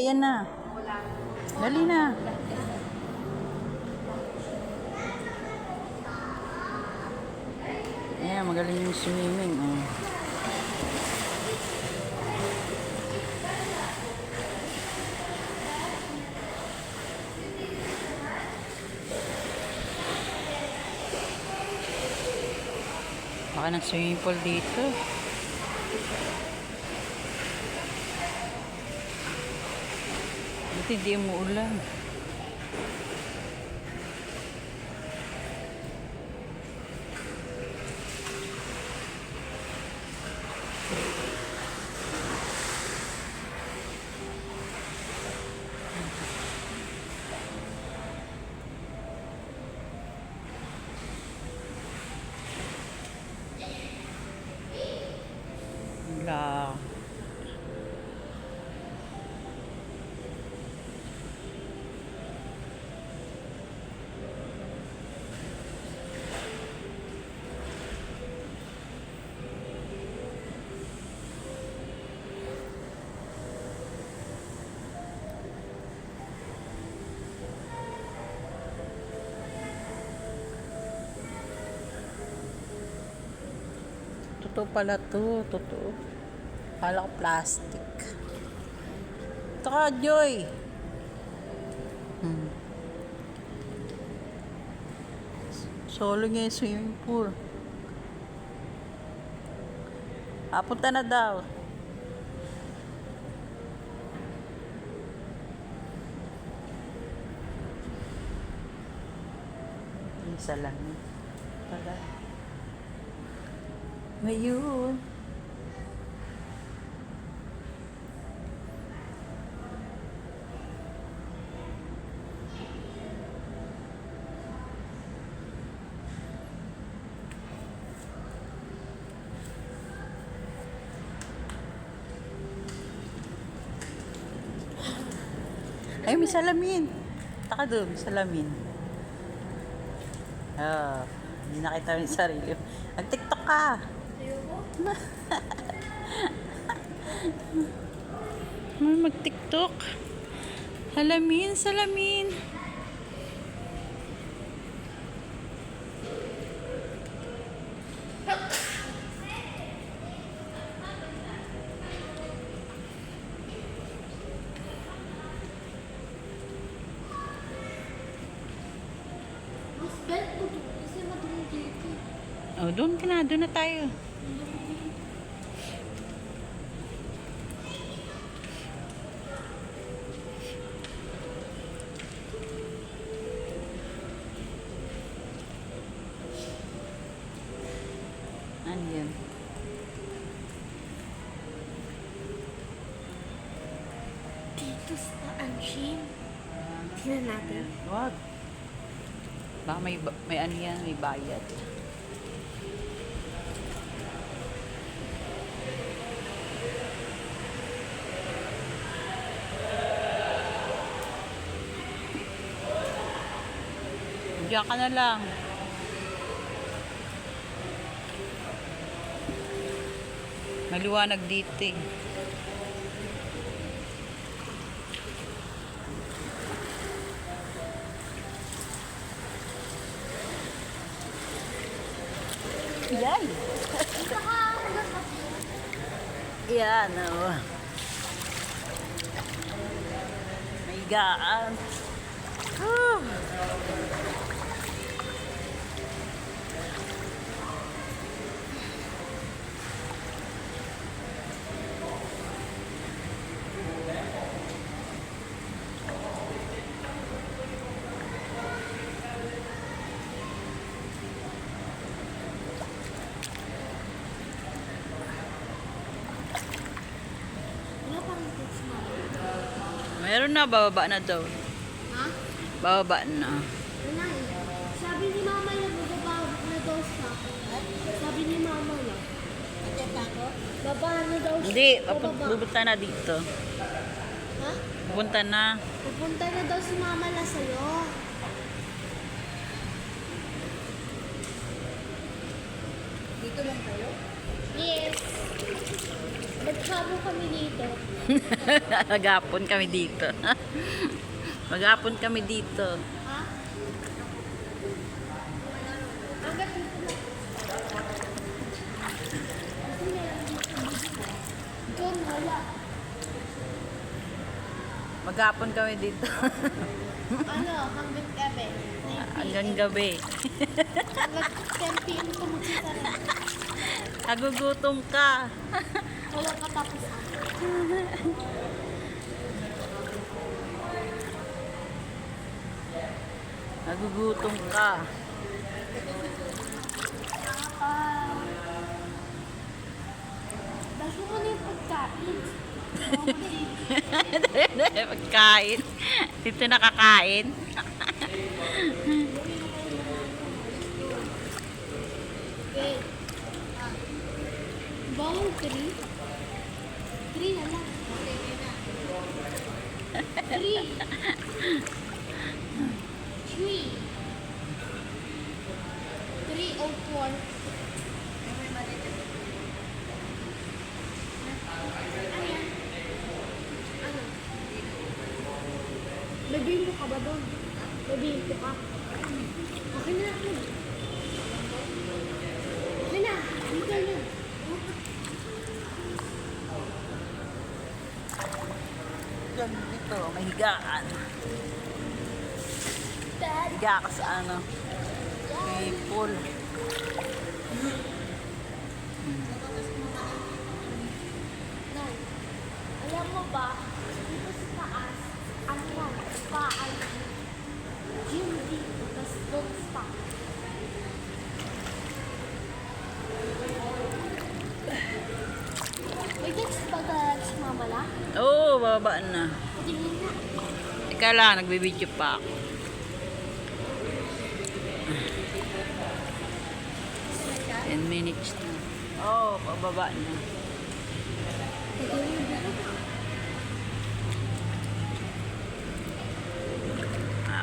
Ayan na. Dali na. Ayan, magaling yung swimming. Oh. Baka ng swimming pool dito. Buti hindi umuulan. Wala. Totoo pala to. Totoo. Kala ko plastic. Ito ka, Joy. Solo niya yung swimming pool. Punta na daw. Isa lang. Pala. Ngayon. Ay, may salamin. Taka doon, may salamin. Hindi nakita yung sarili. Nag-TikTok ka. Mag-TikTok. Salamin, salamin. Oh, doon ka na. Doon na tayo. Ano yun? Dito sa Anshin. Tingnan natin. Wag. Baka may ano yan, may bayad. Diyan ka na lang. Maliwanag dito eh. Yan. Yan, oh. May gaan. Meron na, bababa na daw. Ha? Bababa na. Wala eh. Sabi ni mama na bababa na daw siya. Sabi ni mama na. Baba na daw siya. Hindi, Bababa. pupunta na dito. Ha? Pupunta na. Pupunta na daw si mama na sa'yo. Dito lang kayo? Yes. Ba't Maghapon kami dito. Maghapon kami dito. Maghapon kami dito. Ha? Hanggat dito na. Doon, wala. Maghapon kami dito. Ano, hanggat gabi. 9 Hanggang gabi. Hanggat 10 p.m. ko magsisa rin. Nagugutom ka. Wala ka tapos. Nagugutom ka. Dash mo na yung pagkain. Pagkain. Dito nakakain. Okay. Bawal 3. 3 na lang. 3. 3:04. Ano? May bimbo ka ba doon? May bimbo ka? Okay na ako. Okay na. Dito na. Diyan dito, may higaan. Dad. Higa ka sa ano. May pool. Nay, alam mo ba, dito sa taas, ano yan, spa ay gym dito, tas doon spa. May gets ba si mama la? Oo, babaan na. Patingin na. Ika lang, nagbibideo pa ako. Sweat 10 minutes na. Oo, pababa na. Patingin na.